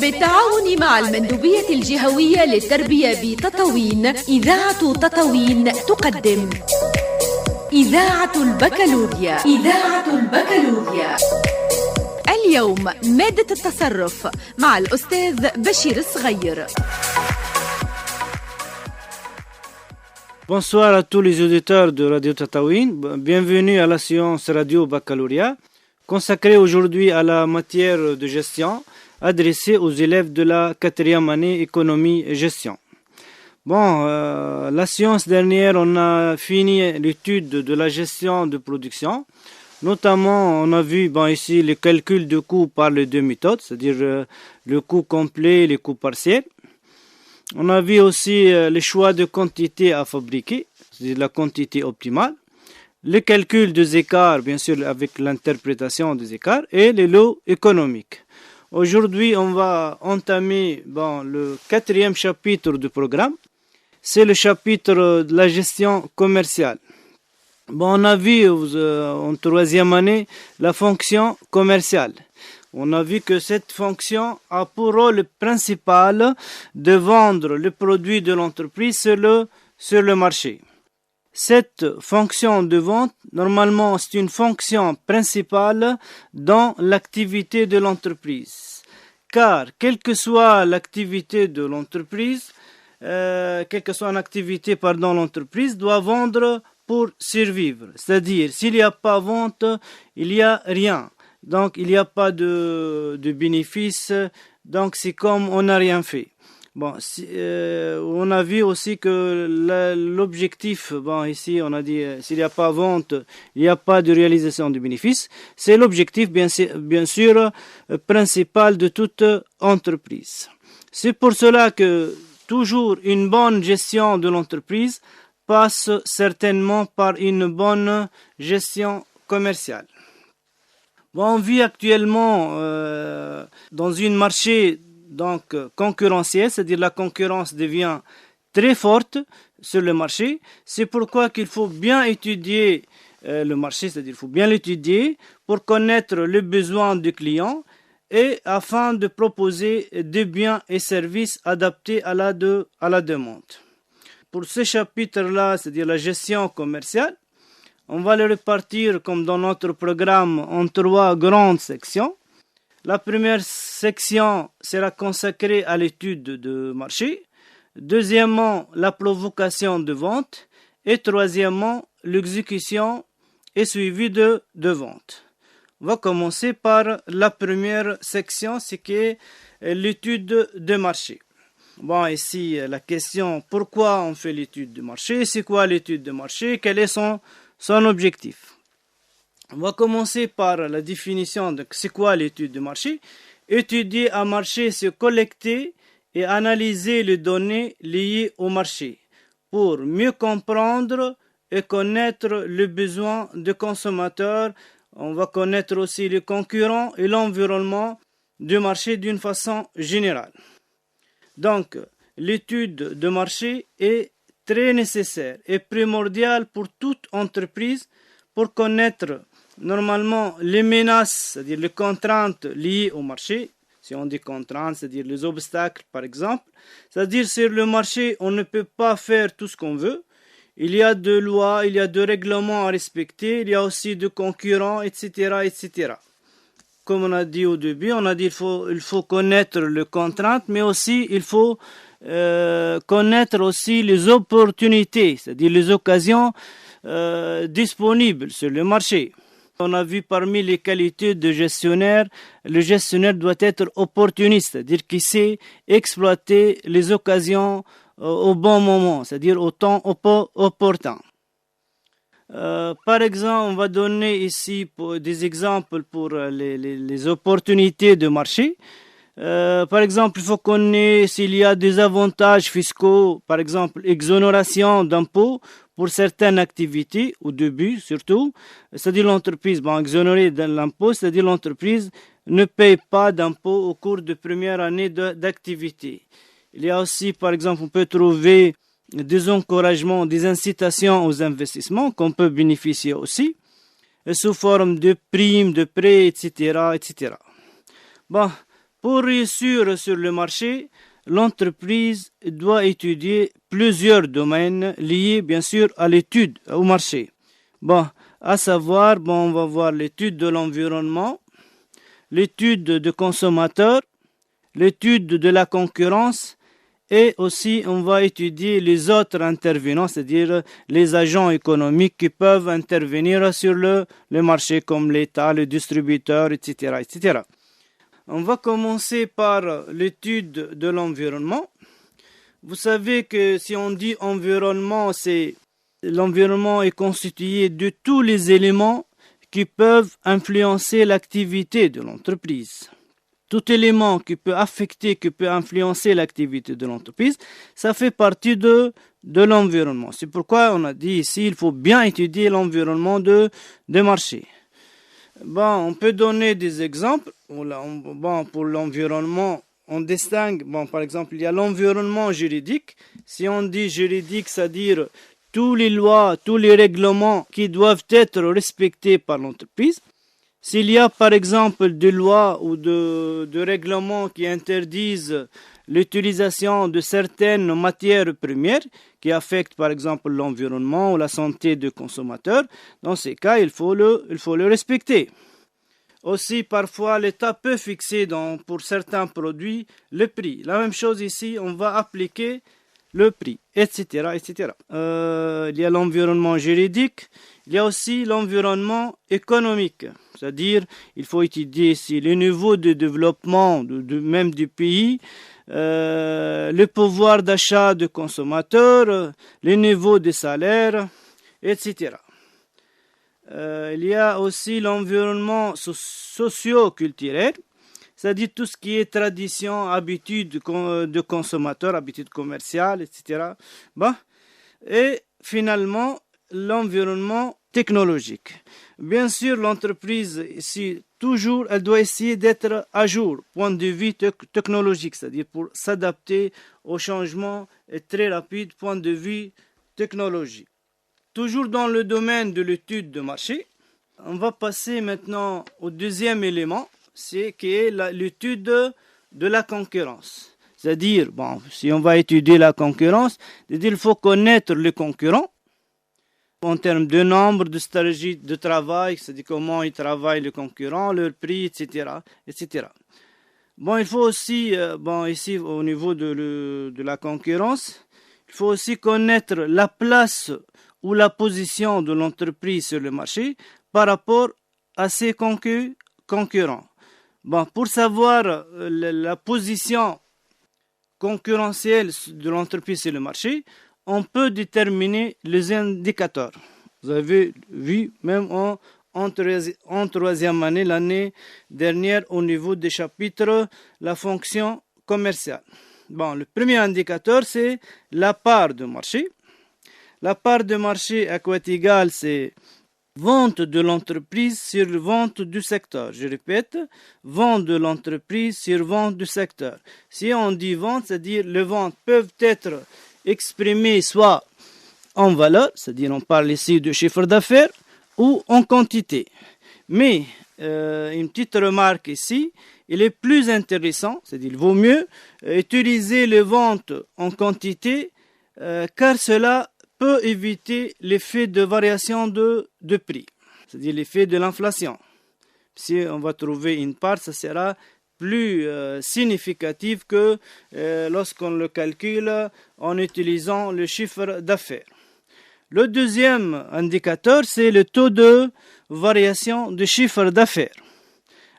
بالتعاون مع المندوبية الجهوية للتربية بتطاوين، إذاعة تطاوين تقدم إذاعة البكالوريا. إذاعة البكالوريا اليوم مادة التصرف مع الأستاذ بشير الصغير. Bonsoir à tous les auditeurs de Radio Tataouine. Bienvenue à la séance Radio Baccalauréat consacrée aujourd'hui à la matière de gestion adressée aux élèves de la 4e année économie et gestion. La séance dernière, on a fini l'étude de la gestion de production. Notamment, on a vu ici le calcul de coûts par les deux méthodes, c'est-à-dire le coût complet et le coût partiel. On a vu aussi le choix de quantité à fabriquer, c'est-à-dire la quantité optimale, le calcul des écarts, bien sûr avec l'interprétation des écarts, et les lots économiques. Aujourd'hui, on va entamer le 4e chapitre du programme. C'est le chapitre de la gestion commerciale. On a vu en 3e année la fonction commerciale. On a vu que cette fonction a pour rôle principal de vendre le produit de l'entreprise sur le marché. Cette fonction de vente, normalement, c'est une fonction principale dans l'activité de l'entreprise. Car, quelle que soit l'activité de l'entreprise, l'entreprise doit vendre pour survivre. C'est-à-dire, s'il n'y a pas vente, il n'y a rien. Donc, il n'y a pas de bénéfice. Donc, c'est comme on n'a rien fait. On a vu aussi que l'objectif, ici, on a dit, s'il n'y a pas vente, il n'y a pas de réalisation de bénéfice. C'est l'objectif, bien sûr, principal de toute entreprise. C'est pour cela que toujours une bonne gestion de l'entreprise passe certainement par une bonne gestion commerciale. On vit actuellement dans un marché concurrentiel, c'est-à-dire la concurrence devient très forte sur le marché. C'est pourquoi qu'il faut bien étudier le marché, c'est-à-dire il faut bien l'étudier pour connaître les besoins du client et afin de proposer des biens et services adaptés à la demande. Pour ce chapitre-là, c'est-à-dire la gestion commerciale, on va le répartir comme dans notre programme en 3 grandes sections. La première section sera consacrée à l'étude de marché. Deuxièmement, la provocation de vente. Et troisièmement, l'exécution et suivi de vente. On va commencer par la première section, c'est qui est l'étude de marché. Ici, la question, pourquoi on fait l'étude de marché? C'est quoi l'étude de marché? Quel est son objectif? On va commencer par la définition de c'est quoi l'étude de marché. Étudier un marché, c'est collecter et analyser les données liées au marché pour mieux comprendre et connaître les besoins des consommateurs. On va connaître aussi les concurrents et l'environnement du marché d'une façon générale. Donc, l'étude de marché est très nécessaire et primordiale pour toute entreprise pour connaître normalement les menaces, c'est-à-dire les contraintes liées au marché. Si on dit contraintes, c'est-à-dire les obstacles par exemple. C'est-à-dire sur le marché, on ne peut pas faire tout ce qu'on veut. Il y a de lois, il y a de règlements à respecter, il y a aussi de concurrents, etc., etc. Comme on a dit au début, on a dit il faut connaître les contraintes, mais aussi il faut connaître aussi les opportunités, c'est-à-dire les occasions disponibles sur le marché. On a vu parmi les qualités de gestionnaire, le gestionnaire doit être opportuniste, c'est-à-dire qu'il sait exploiter les occasions au bon moment, c'est-à-dire au temps opportun. Par exemple, on va donner ici des exemples pour les opportunités de marché. Par exemple, il faut connaître s'il y a des avantages fiscaux, par exemple, exonération d'impôts pour certaines activités, au début surtout, c'est-à-dire l'entreprise, exonérée de l'impôt, c'est-à-dire l'entreprise ne paye pas d'impôts au cours de première année d'activité. Il y a aussi, par exemple, on peut trouver des encouragements, des incitations aux investissements qu'on peut bénéficier aussi, sous forme de primes, de prêts, etc., etc. Pour réussir sur le marché, l'entreprise doit étudier plusieurs domaines liés bien sûr à l'étude au marché. À savoir, on va voir l'étude de l'environnement, l'étude de consommateurs, l'étude de la concurrence et aussi on va étudier les autres intervenants, c'est-à-dire les agents économiques qui peuvent intervenir sur le marché comme l'État, le distributeur, etc., etc. On va commencer par l'étude de l'environnement. Vous savez que si on dit environnement, l'environnement est constitué de tous les éléments qui peuvent influencer l'activité de l'entreprise. Tout élément qui peut affecter, qui peut influencer l'activité de l'entreprise, ça fait partie de l'environnement. C'est pourquoi on a dit ici, il faut bien étudier l'environnement de marché. On peut donner des exemples. Pour l'environnement, on distingue, par exemple, il y a l'environnement juridique. Si on dit juridique, c'est-à-dire tous les lois, tous les règlements qui doivent être respectés par l'entreprise. S'il y a par exemple des lois ou de règlements qui interdisent l'utilisation de certaines matières premières qui affectent par exemple l'environnement ou la santé des consommateurs, dans ces cas, il faut le respecter. Aussi, parfois, l'État peut fixer pour certains produits le prix. La même chose ici, on va appliquer le prix, etc., etc. Il y a l'environnement juridique, il y a aussi l'environnement économique. C'est-à-dire, il faut étudier le niveau de développement même du pays, le pouvoir d'achat des consommateurs, le niveau des salaires, etc. Il y a aussi l'environnement socio-culturel, c'est-à-dire tout ce qui est tradition, habitude de consommateur, habitude commerciale, etc. Et finalement, l'environnement technologique. Bien sûr, l'entreprise, ici, toujours, elle doit essayer d'être à jour, point de vue technologique, c'est-à-dire pour s'adapter aux changements très rapides, point de vue technologique. Toujours dans le domaine de l'étude de marché, on va passer maintenant au deuxième élément, qui est l'étude de la concurrence. C'est-à-dire, si on va étudier la concurrence, il faut connaître les concurrents en termes de nombre, de stratégie de travail, c'est-à-dire comment ils travaillent les concurrents, leur prix, etc., etc. Il faut aussi, ici au niveau de la concurrence, il faut aussi connaître la place ou la position de l'entreprise sur le marché par rapport à ses concurrents. Pour savoir la position concurrentielle de l'entreprise sur le marché, on peut déterminer les indicateurs. Vous avez vu, même en troisième année, l'année dernière, au niveau des chapitres, la fonction commerciale. Le premier indicateur, c'est la part de marché. La part de marché à quoi est égale, c'est vente de l'entreprise sur vente du secteur. Je répète, vente de l'entreprise sur vente du secteur. Si on dit vente, c'est-à-dire les ventes peuvent être exprimées soit en valeur, c'est-à-dire on parle ici de chiffre d'affaires, ou en quantité. Mais, une petite remarque ici, il est plus intéressant, c'est-à-dire il vaut mieux utiliser les ventes en quantité, car cela peut éviter l'effet de variation de prix, c'est-à-dire l'effet de l'inflation. Si on va trouver une part, ça sera plus significatif que lorsqu'on le calcule en utilisant le chiffre d'affaires. Le deuxième indicateur, c'est le taux de variation de chiffre d'affaires.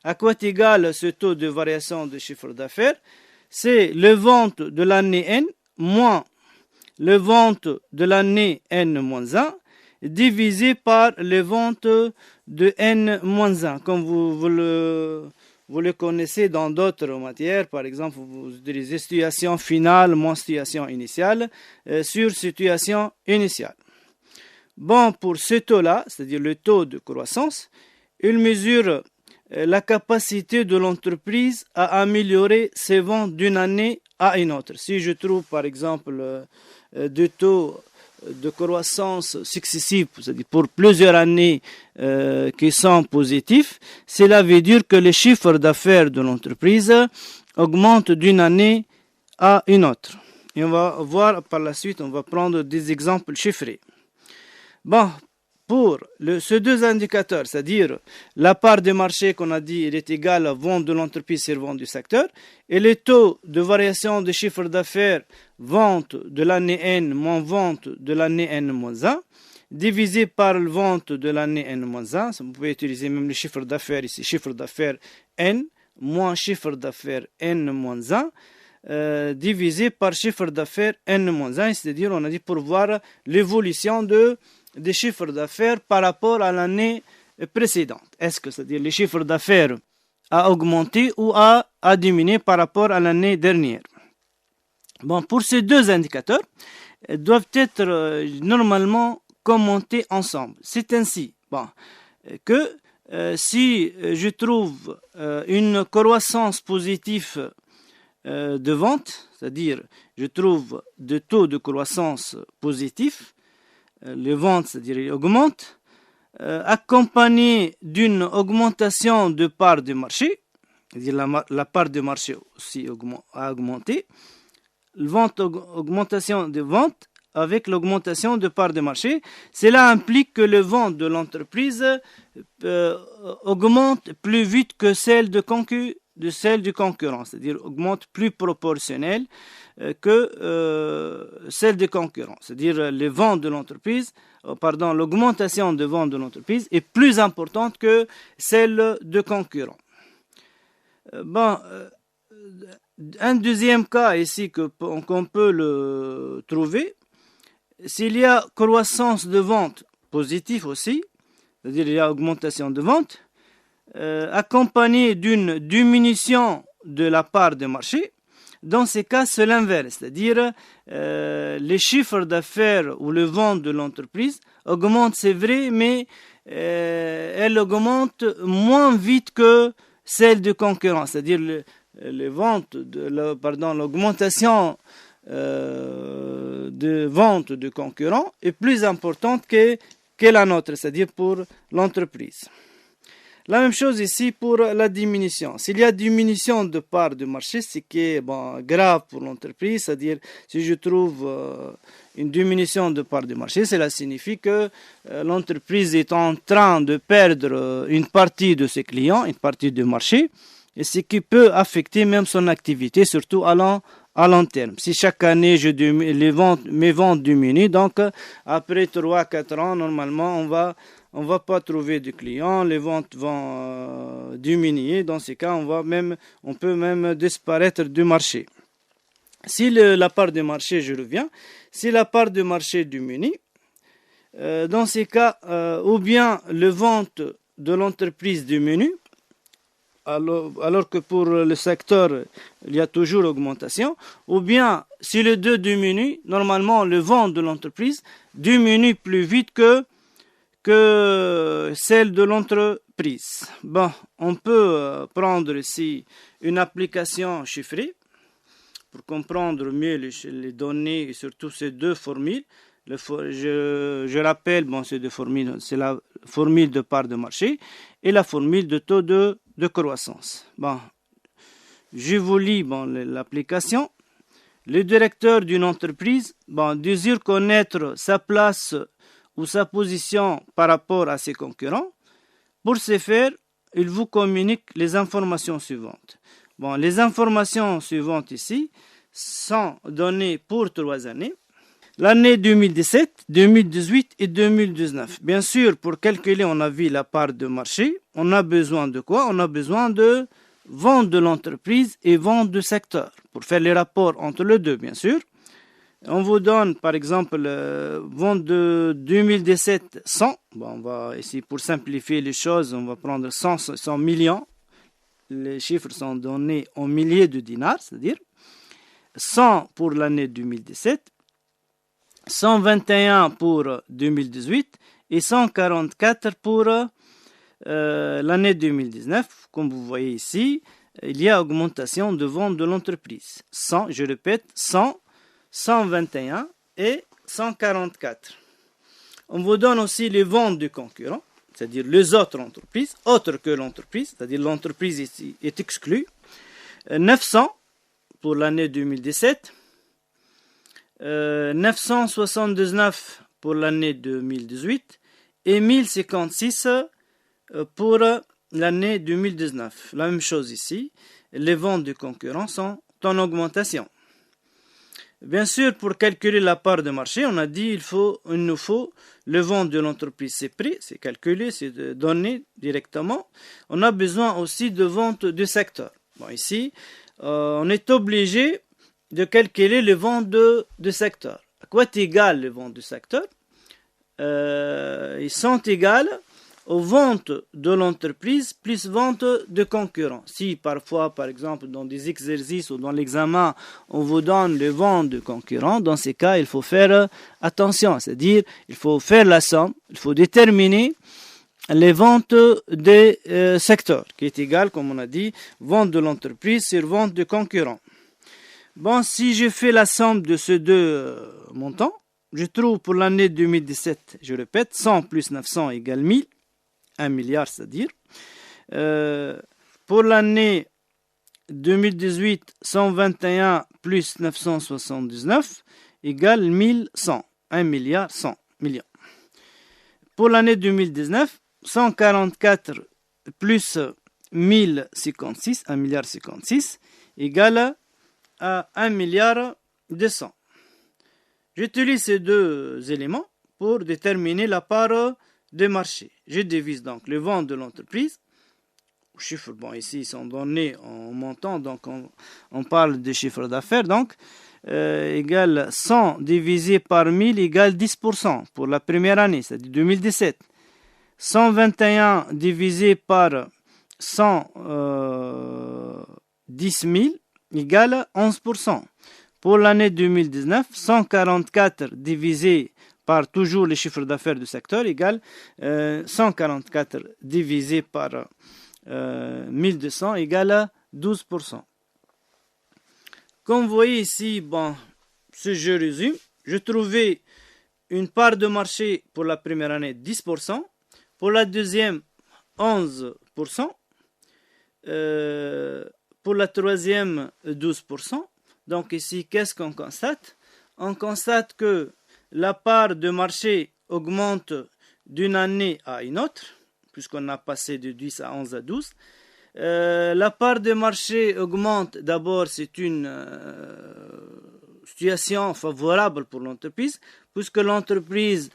À quoi est égal ce taux de variation de chiffre d'affaires? C'est les ventes de l'année N moins les ventes de l'année N-1 divisé par les ventes de N-1. Comme vous le connaissez dans d'autres matières, par exemple, vous utilisez situation finale moins situation initiale sur situation initiale. Pour ce taux-là, c'est-à-dire le taux de croissance, il mesure la capacité de l'entreprise à améliorer ses ventes d'une année à une autre. Si je trouve, par exemple, deux taux de croissance successive, c'est-à-dire pour plusieurs années qui sont positifs, cela veut dire que les chiffres d'affaires de l'entreprise augmentent d'une année à une autre. Et on va voir par la suite, on va prendre des exemples chiffrés. Bon, pour ces deux indicateurs, c'est-à-dire la part de marché qu'on a dit il est égal à vente de l'entreprise sur vente du secteur, et les taux de variation de chiffre d'affaires vente de l'année N moins vente de l'année N-1, divisé par le vente de l'année N-1, vous pouvez utiliser même le chiffre d'affaires ici, chiffre d'affaires N moins chiffre d'affaires N-1, divisé par chiffre d'affaires N-1, c'est-à-dire on a dit pour voir l'évolution des chiffres d'affaires par rapport à l'année précédente. Est-ce que c'est-à-dire les chiffres d'affaires a augmenté ou a diminué par rapport à l'année dernière? Bon, pour ces deux indicateurs, ils doivent être normalement commentés ensemble. C'est ainsi que si je trouve une croissance positive de vente, c'est-à-dire je trouve des taux de croissance positifs, les ventes, c'est-à-dire ils augmentent, accompagné d'une augmentation de part de marché, c'est-à-dire la part de marché aussi a augmenté, augmentation de vente avec l'augmentation de part de marché, cela implique que les ventes de l'entreprise augmentent plus vite que celle du concurrent, c'est-à-dire augmente plus proportionnelle que celle des concurrents. C'est-à-dire les ventes de l'entreprise, l'augmentation de ventes de l'entreprise est plus importante que celle de concurrents. Un deuxième cas ici qu'on peut le trouver, s'il y a croissance de vente positive aussi, c'est-à-dire il y a augmentation de vente, accompagnée d'une diminution de la part de marché, dans ces cas, c'est l'inverse, c'est-à-dire les chiffres d'affaires ou les ventes de l'entreprise augmentent, c'est vrai, mais elles augmentent moins vite que celles du concurrent, c'est-à-dire les ventes, l'augmentation de ventes de concurrents est plus importante que la nôtre, c'est-à-dire pour l'entreprise. La même chose ici pour la diminution. S'il y a diminution de part de marché, ce qui est grave pour l'entreprise, c'est-à-dire si je trouve une diminution de part de marché, cela signifie que l'entreprise est en train de perdre une partie de ses clients, une partie du marché, et ce qui peut affecter même son activité, surtout à long terme. Si chaque année mes ventes diminuent, donc après 3-4 ans, normalement, on va pas trouver de clients, les ventes vont diminuer. Dans ces cas, on peut même disparaître du marché. Si la part de marché, je reviens, si la part de marché diminue, dans ces cas, ou bien les ventes de l'entreprise diminuent, alors que pour le secteur, il y a toujours augmentation, ou bien si les deux diminuent, normalement, les ventes de l'entreprise diminuent plus vite que celle de l'entreprise. On peut prendre ici une application chiffrée pour comprendre mieux les données et surtout ces deux formules. Je rappelle, ces deux formules, c'est la formule de part de marché et la formule de taux de croissance. Je vous lis l'application. Le directeur d'une entreprise désire connaître sa place ou sa position par rapport à ses concurrents. Pour ce faire, il vous communique les informations suivantes. Les informations suivantes ici sont données pour 3 années. L'année 2017, 2018 et 2019. Bien sûr, pour calculer, on a vu la part de marché. On a besoin de quoi? On a besoin de vente de l'entreprise et vente du secteur. Pour faire les rapports entre les deux, bien sûr. On vous donne, par exemple, vente de 2017, 100. On va ici, pour simplifier les choses, on va prendre 100 millions. Les chiffres sont donnés en milliers de dinars, c'est-à-dire 100 pour l'année 2017, 121 pour 2018 et 144 pour l'année 2019. Comme vous voyez ici, il y a augmentation de vente de l'entreprise. 100, je répète, 100, 121 et 144. On vous donne aussi les ventes de concurrents, c'est-à-dire les autres entreprises, autres que l'entreprise, c'est-à-dire l'entreprise ici est exclue. 900 pour l'année 2017, 979 pour l'année 2018 et 1056 pour l'année 2019. La même chose ici, les ventes de concurrents sont en augmentation. Bien sûr, pour calculer la part de marché, on a dit il nous faut le vente de l'entreprise, c'est pris, c'est calculé, c'est donné directement. On a besoin aussi de vente de secteur. Bon, ici, on est obligé de calculer les ventes de secteur. À quoi est égal les ventes de secteur? Ils sont égales aux ventes de l'entreprise plus ventes de concurrents. Si parfois, par exemple, dans des exercices ou dans l'examen, on vous donne les ventes de concurrents, dans ces cas, il faut faire attention. C'est-à-dire, il faut faire la somme, il faut déterminer les ventes des secteurs, qui est égal, comme on a dit, vente de l'entreprise sur vente de concurrents. Bon, si je fais la somme de ces deux montants, je trouve pour l'année 2017, je répète, 100 plus 900 égale 1000, 1 milliard, c'est-à-dire. Pour l'année 2018, 121 plus 979 égale 1100, 1 milliard 100 millions. Pour l'année 2019, 144 plus 1056, 1 milliard 56, égale à 1 milliard 200. J'utilise ces deux éléments pour déterminer la part de marché. Je divise donc les ventes de l'entreprise. Les chiffres, bon, ici, ils sont donnés en montant, donc on parle des chiffres d'affaires, donc, égale 100 divisé par 1000 égale 10% pour la première année, c'est-à-dire 2017. 121 divisé par 110 000 égale 11%. Pour l'année 2019, 144 divisé par toujours les chiffres d'affaires du secteur égale 144 divisé par 1200 égale 12%. Comme vous voyez ici, bon, ce je résume, je trouvais une part de marché pour la première année 10%, pour la deuxième 11%, pour la troisième 12%. Donc ici, qu'est-ce qu'on constate? On constate que la part de marché augmente d'une année à une autre, puisqu'on a passé de 10 à 11 à 12. La part de marché augmente, d'abord c'est une situation favorable pour l'entreprise, puisque l'entreprise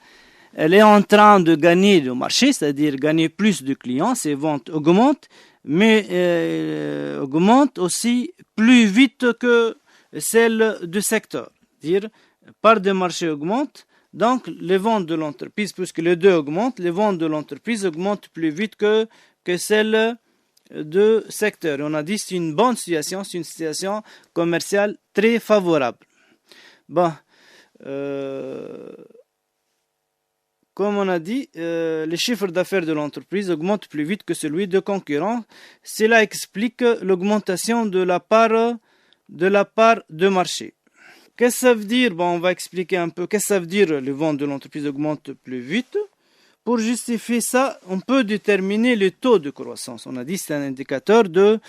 elle est en train de gagner le marché, c'est-à-dire gagner plus de clients, ses ventes augmentent, mais augmentent aussi plus vite que celle du secteur. C'est-à-dire, part de marché augmente, donc les ventes de l'entreprise, puisque les deux augmentent, les ventes de l'entreprise augmentent plus vite que celle du secteur. On a dit que c'est une bonne situation, c'est une situation commerciale très favorable. Bon, comme on a dit, les chiffres d'affaires de l'entreprise augmentent plus vite que celui de concurrents. Cela explique l'augmentation de la part de marché. Qu'est-ce que ça veut dire? Bon, on va expliquer un peu. Qu'est-ce que ça veut dire les ventes de l'entreprise augmentent plus vite? Pour justifier ça, on peut déterminer le taux de croissance. On a dit que c'est un indicateur de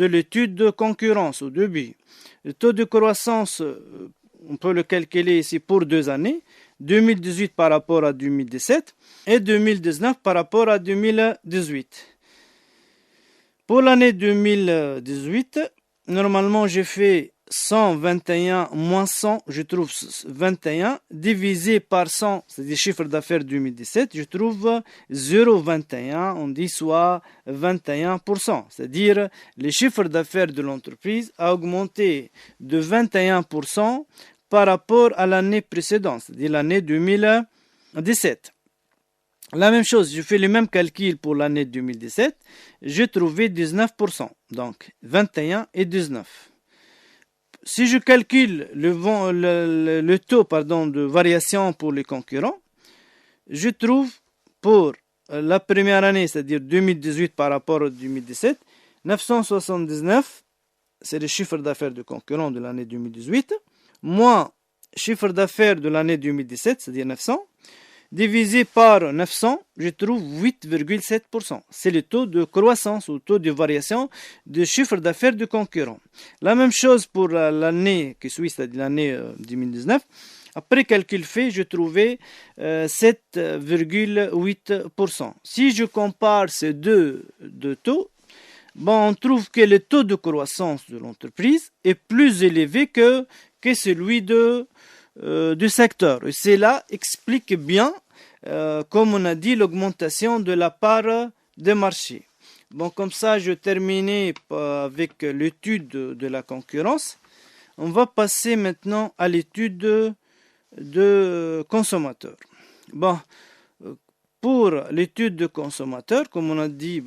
l'étude de concurrence au début. Le taux de croissance, on peut le calculer ici pour 2 années. 2018 par rapport à 2017 et 2019 par rapport à 2018. Pour l'année 2018, normalement j'ai fait 121 moins 100, je trouve 21, divisé par 100, c'est des chiffres d'affaires 2017, je trouve 0,21, on dit soit 21%. C'est-à-dire, les chiffres d'affaires de l'entreprise a augmenté de 21% par rapport à l'année précédente, c'est-à-dire l'année 2017. La même chose, je fais le même calcul pour l'année 2017, j'ai trouvé 19%, donc 21 et 19. Si je calcule le taux de variation pour les concurrents, je trouve pour la première année, c'est-à-dire 2018 par rapport à 2017, 979, c'est le chiffre d'affaires de concurrents de l'année 2018, moins chiffre d'affaires de l'année 2017, c'est-à-dire 900, divisé par 900, je trouve 8,7%. C'est le taux de croissance ou taux de variation de chiffre d'affaires de concurrents. La même chose pour l'année qui suit, c'est-à-dire l'année 2019. Après calcul fait, je trouvais 7,8%. Si je compare ces deux taux, on trouve que le taux de croissance de l'entreprise est plus élevé que celui du secteur. Et cela explique bien, comme on a dit, l'augmentation de la part des marchés. Comme ça, je terminais avec l'étude de la concurrence. On va passer maintenant à l'étude de consommateurs. Pour l'étude de consommateurs, comme on a dit,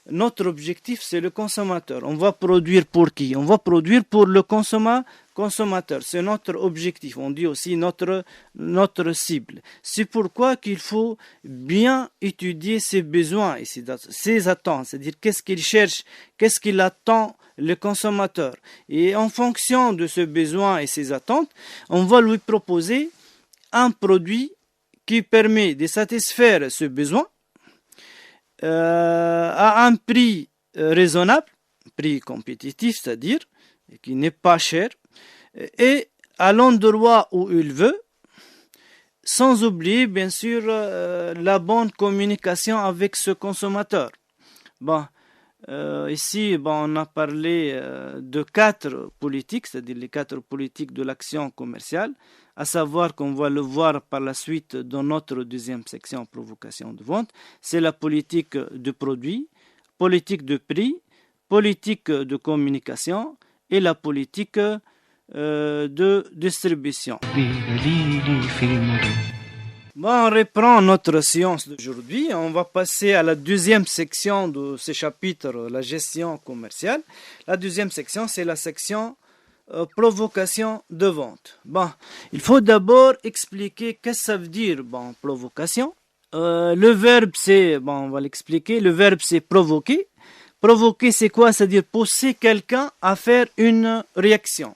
notre objectif c'est le consommateur. On va produire pour qui? On va produire pour le consommateur. C'est notre objectif. On dit aussi notre cible. C'est pourquoi qu'il faut bien étudier ses besoins et ses attentes. C'est-à-dire qu'est-ce qu'il cherche, qu'est-ce qu'il attend le consommateur. Et en fonction de ce besoin et ses attentes, on va lui proposer un produit qui permet de satisfaire ce besoin à un prix raisonnable, prix compétitif, c'est-à-dire qui n'est pas cher, et à l'endroit où il veut, sans oublier bien sûr la bonne communication avec ce consommateur. Ici, on a parlé de 4 politiques, c'est-à-dire les 4 politiques de l'action commerciale, à savoir qu'on va le voir par la suite dans notre deuxième section provocation de vente. C'est la politique de produit, politique de prix, politique de communication et la politique de distribution. On reprend notre séance d'aujourd'hui. On va passer à la deuxième section de ce chapitre, la gestion commerciale. La deuxième section, c'est la section provocation de vente. Il faut d'abord expliquer qu'est-ce que ça veut dire, provocation. Le verbe, c'est, on va l'expliquer. Le verbe, c'est provoquer. Provoquer, c'est quoi? C'est-à-dire pousser quelqu'un à faire une réaction.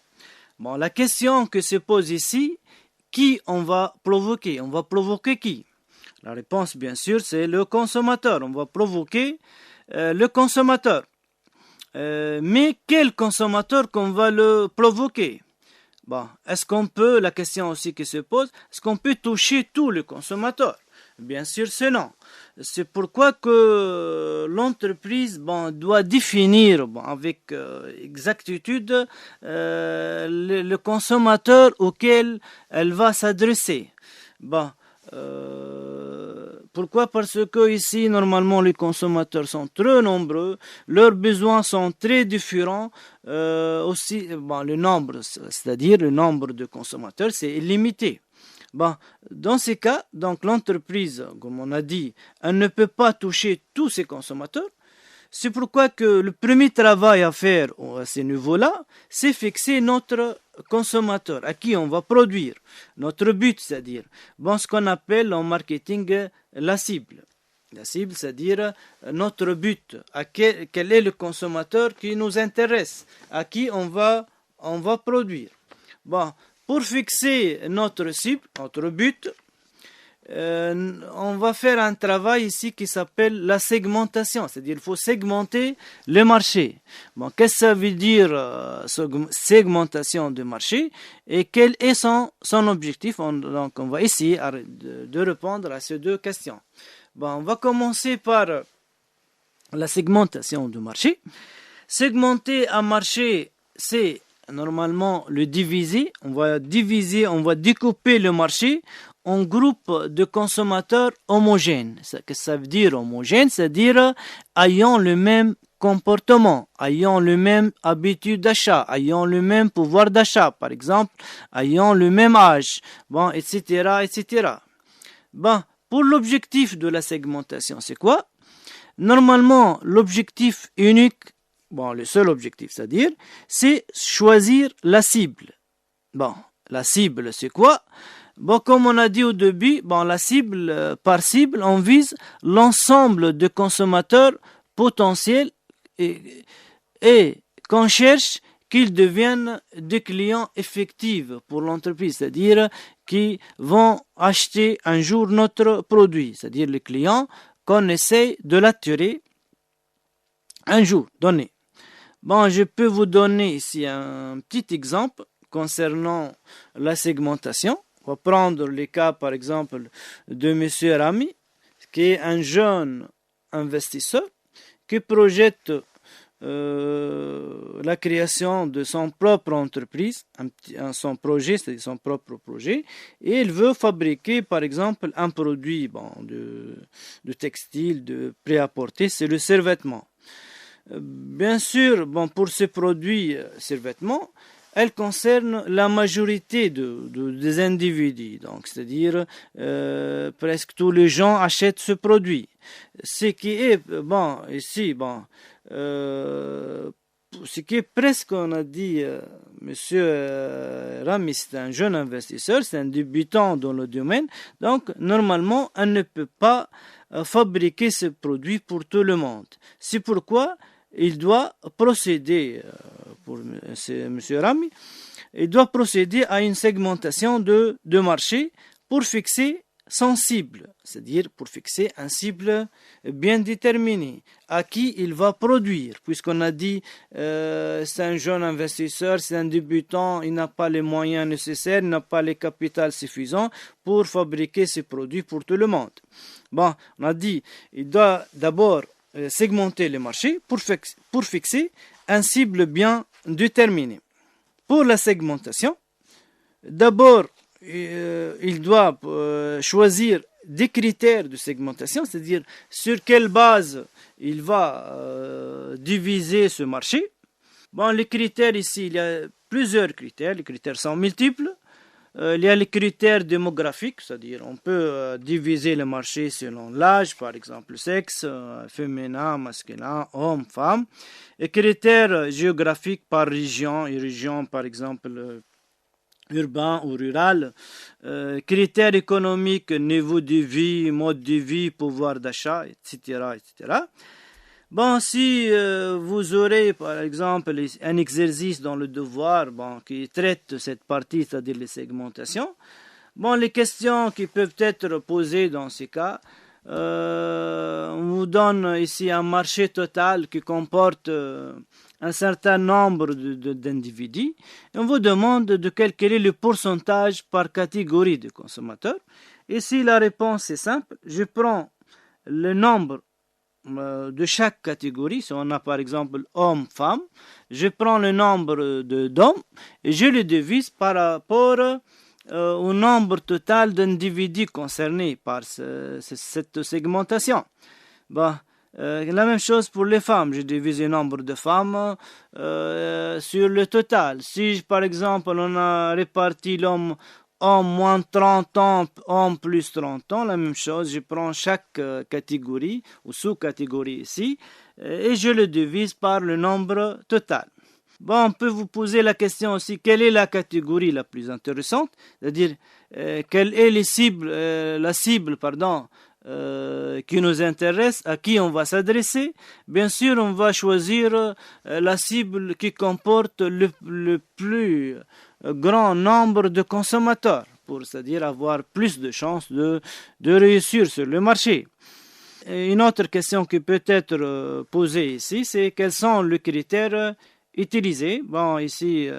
La question que se pose ici, qui on va provoquer? On va provoquer qui? La réponse, bien sûr, c'est le consommateur. On va provoquer le consommateur. Mais quel consommateur qu'on va le provoquer? Est-ce qu'on peut, la question aussi qui se pose, est-ce qu'on peut toucher tous les consommateurs? Bien sûr, c'est non. C'est pourquoi que l'entreprise doit définir avec exactitude le consommateur auquel elle va s'adresser. Pourquoi? Parce que ici, normalement, les consommateurs sont très nombreux, leurs besoins sont très différents. Aussi, le nombre, c'est-à-dire le nombre de consommateurs, c'est illimité. Dans ces cas, donc l'entreprise, comme on a dit, elle ne peut pas toucher tous ses consommateurs. C'est pourquoi que le premier travail à faire à ce niveau-là, c'est fixer notre consommateur, à qui on va produire. Notre but, c'est-à-dire, ce qu'on appelle en marketing la cible. La cible, c'est-à-dire notre but, quel est le consommateur qui nous intéresse, à qui on va produire. Pour fixer notre cible, notre but, on va faire un travail ici qui s'appelle la segmentation, c'est-à-dire il faut segmenter le marché. Qu'est-ce que ça veut dire segmentation de marché et quel est son objectif? Donc on va essayer de répondre à ces deux questions. On va commencer par la segmentation du marché. Segmenter un marché, c'est normalement le diviser. On va découper le marché en groupe de consommateurs homogènes. Qu'est-ce que ça veut dire homogène? C'est-à-dire ayant le même comportement, ayant le même habitude d'achat, ayant le même pouvoir d'achat, par exemple, ayant le même âge, etc., etc. Pour l'objectif de la segmentation, c'est quoi? Normalement, l'objectif unique, le seul objectif, c'est-à-dire, c'est choisir la cible. La cible, c'est quoi? Comme on a dit au début, la cible, par cible, on vise l'ensemble de consommateurs potentiels et qu'on cherche qu'ils deviennent des clients effectifs pour l'entreprise, c'est-à-dire qui vont acheter un jour notre produit, c'est-à-dire les clients qu'on essaie de l'attirer un jour donné. Bon, je peux vous donner ici un petit exemple concernant la segmentation. On va prendre le cas, par exemple, de M. Rami, qui est un jeune investisseur qui projette la création de son propre entreprise, son projet, c'est-à-dire son propre projet, et il veut fabriquer, par exemple, un produit de textile, de prêt-à-porter, c'est le survêtement. Bien sûr, pour ces produits survêtements, elle concerne la majorité des individus, donc c'est-à-dire presque tous les gens achètent ce produit. Ce qui est ici, ce qui est presque, on a dit, Monsieur Rami, c'est un jeune investisseur, c'est un débutant dans le domaine, donc normalement, elle ne peut pas fabriquer ce produit pour tout le monde. C'est pourquoi il doit procéder, pour M. Rami, il doit procéder à une segmentation de marché pour fixer son cible, c'est-à-dire pour fixer un cible bien déterminé, à qui il va produire, puisqu'on a dit c'est un jeune investisseur, c'est un débutant, il n'a pas les moyens nécessaires, il n'a pas les capitaux suffisants pour fabriquer ses produits pour tout le monde. Bon, on a dit, il doit d'abord segmenter le marché pour fixer un cible bien déterminé. Pour la segmentation, d'abord, il doit choisir des critères de segmentation, c'est-à-dire sur quelle base il va diviser ce marché. Bon, les critères ici, il y a plusieurs critères, les critères sont multiples. Il y a les critères démographiques, c'est-à-dire on peut diviser le marché selon l'âge, par exemple sexe, féminin, masculin, homme, femme. Et critères géographiques par région, et région par exemple urbain ou rural. Critères économiques, niveau de vie, mode de vie, pouvoir d'achat, etc., etc. Bon, si vous aurez, par exemple, un exercice dans le devoir qui traite cette partie, c'est-à-dire les segmentations, les questions qui peuvent être posées dans ces cas, on vous donne ici un marché total qui comporte un certain nombre d'individus et on vous demande de calculer le pourcentage par catégorie de consommateurs. Et si la réponse est simple, je prends le nombre de chaque catégorie. Si on a par exemple homme, femme, je prends le nombre d'hommes et je le divise par rapport au nombre total d'individus concernés par cette segmentation. La même chose pour les femmes, je divise le nombre de femmes sur le total. Si par exemple on a réparti l'homme homme moins 30 ans, homme plus 30 ans, la même chose, je prends chaque catégorie ou sous-catégorie ici et je le divise par le nombre total. On peut vous poser la question aussi, quelle est la catégorie la plus intéressante, c'est-à-dire quelle est la cible qui nous intéresse, à qui on va s'adresser. Bien sûr, on va choisir la cible qui comporte le plus grand nombre de consommateurs, c'est-à-dire avoir plus de chances de réussir sur le marché. Et une autre question qui peut être posée ici, c'est quels sont les critères utilisés. Ici,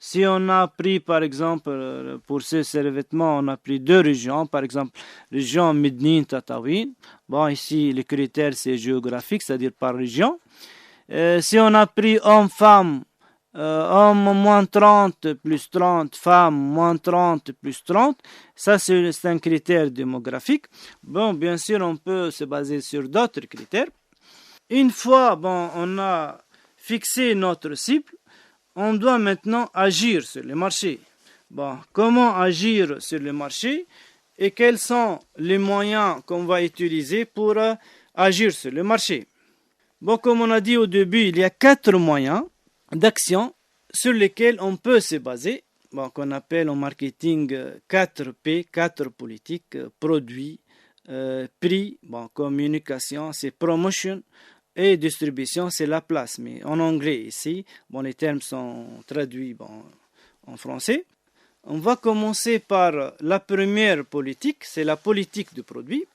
si on a pris par exemple pour ces survêtements, on a pris deux régions, par exemple région Médine, Tataouine. Ici les critères c'est géographique, c'est-à-dire par région. Si on a pris homme-femme, homme moins 30 plus 30, femme moins 30 plus 30, ça c'est un critère démographique. Bien sûr on peut se baser sur d'autres critères. Une fois on a fixé notre cible, on doit maintenant agir sur le marché. Comment agir sur le marché et quels sont les moyens qu'on va utiliser pour agir sur le marché? Comme on a dit au début, il y a 4 moyens d'action sur lesquels on peut se baser, qu'on appelle en marketing 4P, 4 politiques, produits, prix, communication, c'est promotion, et distribution, c'est la place. Mais en anglais ici, bon, les termes sont traduits en français. On va commencer par la première politique, c'est la politique du produit.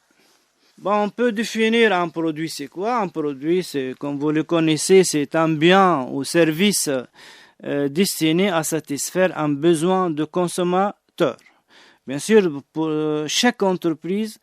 Bon, on peut définir un produit, c'est quoi? Un produit, c'est, comme vous le connaissez, c'est un bien ou service destiné à satisfaire un besoin de consommateur. Bien sûr, pour chaque entreprise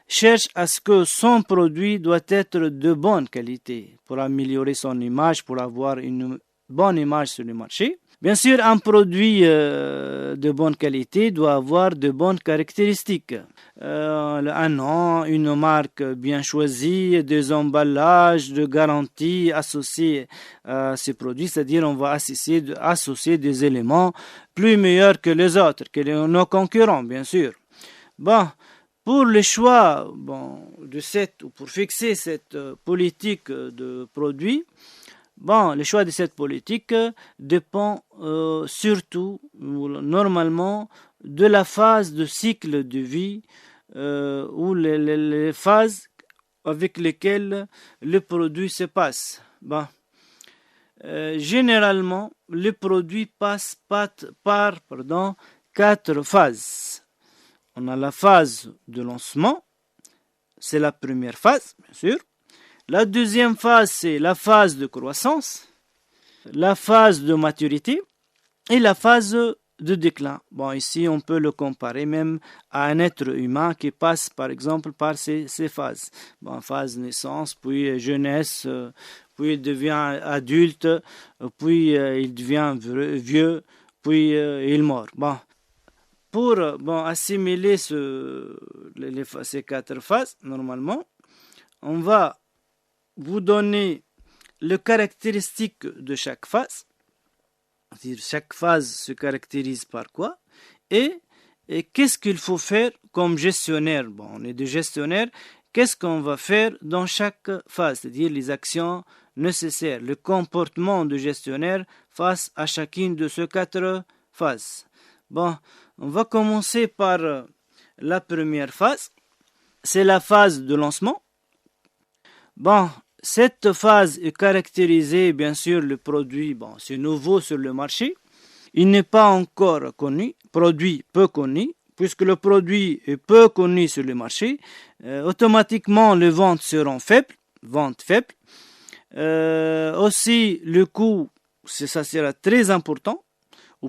cherche à ce que son produit doit être de bonne qualité pour améliorer son image, pour avoir une bonne image sur le marché. Bien sûr, un produit de bonne qualité doit avoir de bonnes caractéristiques. Un nom, une marque bien choisie, des emballages, de garanties associés à ces produits, c'est-à-dire on va associer des éléments plus meilleurs que les autres, que nos concurrents, bien sûr. Bon, pour le choix pour fixer cette politique de produit, le choix de cette politique dépend surtout, normalement, de la phase de cycle de vie ou les phases avec lesquelles le produit se passe. Généralement, le produit passe par 4 phases. On a la phase de lancement, c'est la première phase, bien sûr. La deuxième phase, c'est la phase de croissance, la phase de maturité et la phase de déclin. Ici, on peut le comparer même à un être humain qui passe, par exemple, par ces phases. Phase naissance, puis jeunesse, puis il devient adulte, puis il devient vieux, puis il meurt. Pour assimiler ces 4 phases, normalement, on va vous donner les caractéristiques de chaque phase. C'est-à-dire chaque phase se caractérise par quoi et qu'est-ce qu'il faut faire comme gestionnaire. On est des gestionnaires. Qu'est-ce qu'on va faire dans chaque phase, c'est-à-dire les actions nécessaires, le comportement de gestionnaire face à chacune de ces 4 phases. On va commencer par la première phase. C'est la phase de lancement. Cette phase est caractérisée, bien sûr, le produit, c'est nouveau sur le marché. Il n'est pas encore connu, produit peu connu. Puisque le produit est peu connu sur le marché, automatiquement les ventes seront faibles. Aussi, le coût, ça sera très important.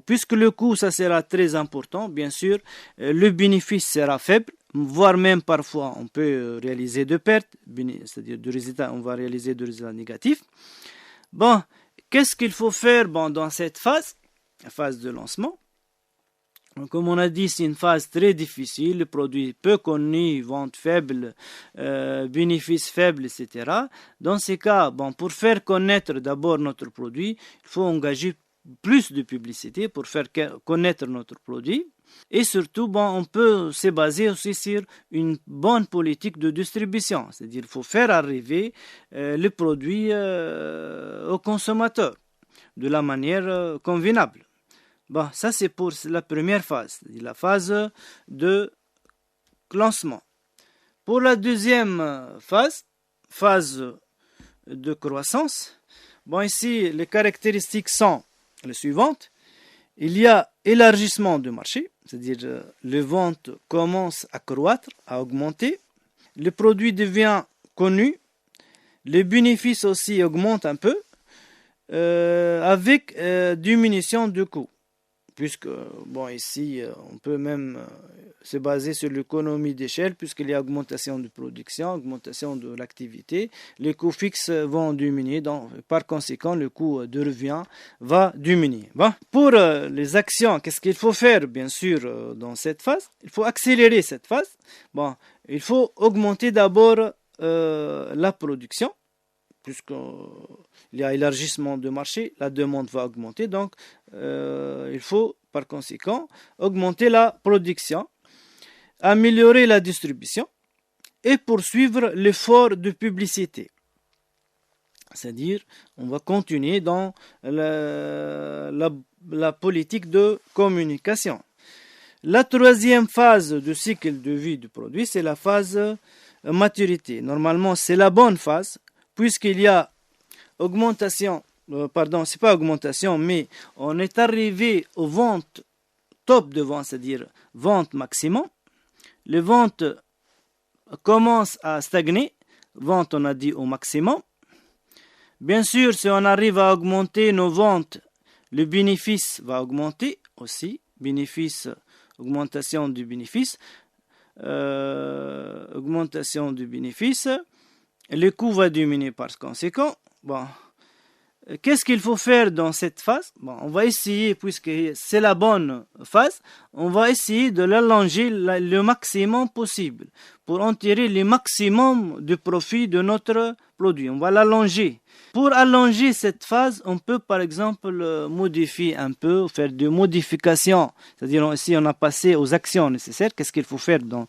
Puisque le coût, ça sera très important, bien sûr, le bénéfice sera faible. Voire même parfois on peut réaliser de pertes, c'est-à-dire on va réaliser des résultats négatifs. Qu'est-ce qu'il faut faire dans cette phase, la phase de lancement? Comme on a dit, c'est une phase très difficile, le produit peu connu, vente faible, bénéfices faibles, etc. Dans ces cas, pour faire connaître d'abord notre produit, il faut engager plus de publicité pour faire connaître notre produit. Et surtout, on peut se baser aussi sur une bonne politique de distribution. C'est-à-dire qu'il faut faire arriver le produit au consommateur de la manière convenable. Ça c'est pour la première phase, la phase de lancement. Pour la deuxième phase de croissance, ici les caractéristiques sont les suivantes. Il y a élargissement du marché, c'est-à-dire les ventes commencent à croître, à augmenter. Le produit devient connu. Les bénéfices aussi augmentent un peu avec diminution du coût. Puisque, ici, on peut même se baser sur l'économie d'échelle, puisqu'il y a augmentation de production, augmentation de l'activité. Les coûts fixes vont diminuer, donc par conséquent, le coût de revient va diminuer. Pour les actions, qu'est-ce qu'il faut faire, bien sûr, dans cette phase? Il faut accélérer cette phase. Il faut augmenter d'abord la production, puisqu'il y a élargissement de marché, la demande va augmenter, donc il faut par conséquent augmenter la production, améliorer la distribution et poursuivre l'effort de publicité. C'est-à-dire, on va continuer dans la politique de communication. La troisième phase du cycle de vie du produit, c'est la phase maturité. Normalement, c'est la bonne phase. puisqu'il y a augmentation, c'est pas augmentation, mais on est arrivé aux ventes top de vente, c'est-à-dire vente maximum. Les ventes commencent à stagner, vente on a dit au maximum. Bien sûr, si on arrive à augmenter nos ventes, le bénéfice va augmenter aussi, augmentation du bénéfice, le coût va diminuer par conséquent. Bon. Qu'est-ce qu'il faut faire dans cette phase? Bon, on va essayer, puisque c'est la bonne phase, on va essayer de l'allonger le maximum possible pour en tirer le maximum de profit de notre produit. On va l'allonger. Pour allonger cette phase, on peut par exemple modifier un peu, faire des modifications. C'est-à-dire si on a passé aux actions nécessaires, qu'est-ce qu'il faut faire dans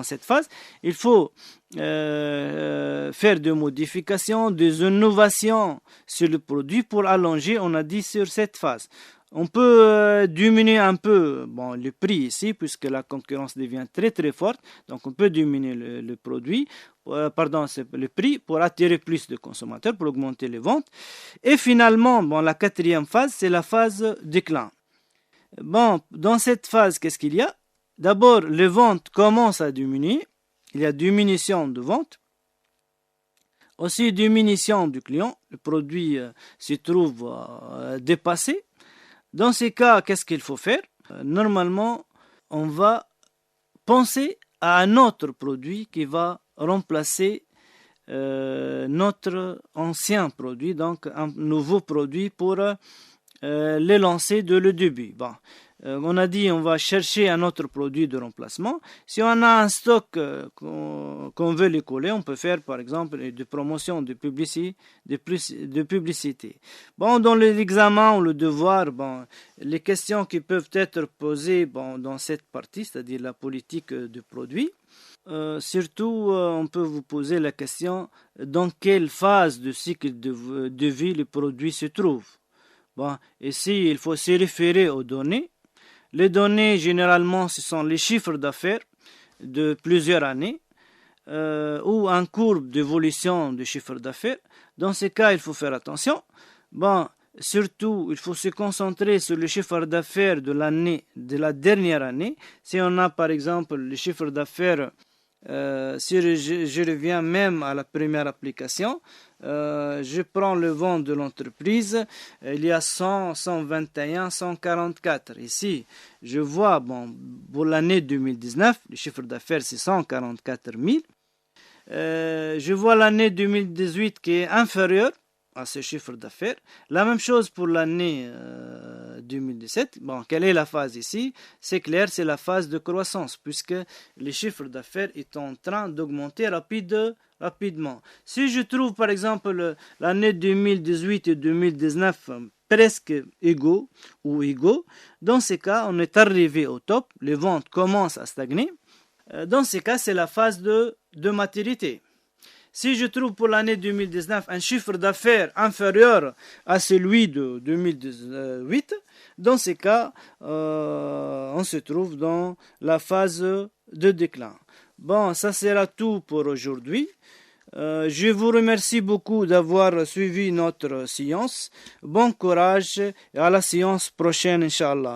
cette phase? Il faut faire des modifications, des innovations sur le produit pour allonger, on a dit, sur cette phase. On peut diminuer un peu le prix ici, puisque la concurrence devient très très forte. Donc on peut diminuer le prix pour attirer plus de consommateurs, pour augmenter les ventes. Et finalement, la quatrième phase, c'est la phase déclin. Dans cette phase, qu'est-ce qu'il y a? D'abord, les ventes commencent à diminuer. Il y a diminution de ventes. Aussi diminution du client. Le produit se trouve dépassé. Dans ces cas, qu'est-ce qu'il faut faire? Normalement, on va penser à un autre produit qui va remplacer notre ancien produit, donc un nouveau produit pour les lancer dès le début. On a dit on va chercher un autre produit de remplacement. Si on a un stock qu'on veut les coller, on peut faire par exemple des promotions de publicité. Dans l'examen ou le devoir, les questions qui peuvent être posées dans cette partie, c'est-à-dire la politique du produit, surtout on peut vous poser la question dans quelle phase de cycle de vie le produit se trouve. Ici il faut se référer aux données. Les données, généralement, ce sont les chiffres d'affaires de plusieurs années ou en courbe d'évolution du chiffre d'affaires. Dans ces cas, il faut faire attention. Surtout, il faut se concentrer sur le chiffre d'affaires de la dernière année. Si on a, par exemple, le chiffre d'affaires, si je reviens même à la première application, je prends le vent de l'entreprise, il y a 100, 121, 144. Ici, je vois, pour l'année 2019, le chiffre d'affaires c'est 144 000. Je vois l'année 2018 qui est inférieure à ce chiffre d'affaires. La même chose pour l'année 2017. Quelle est la phase ici? C'est clair, c'est la phase de croissance, puisque le chiffre d'affaires est en train d'augmenter rapidement. Si je trouve par exemple l'année 2018 et 2019 presque égaux, dans ces cas, on est arrivé au top, les ventes commencent à stagner. Dans ces cas, c'est la phase de maturité. Si je trouve pour l'année 2019 un chiffre d'affaires inférieur à celui de 2018, dans ces cas, on se trouve dans la phase de déclin. Ça sera tout pour aujourd'hui. Je vous remercie beaucoup d'avoir suivi notre séance. Bon courage et à la séance prochaine, Inch'Allah.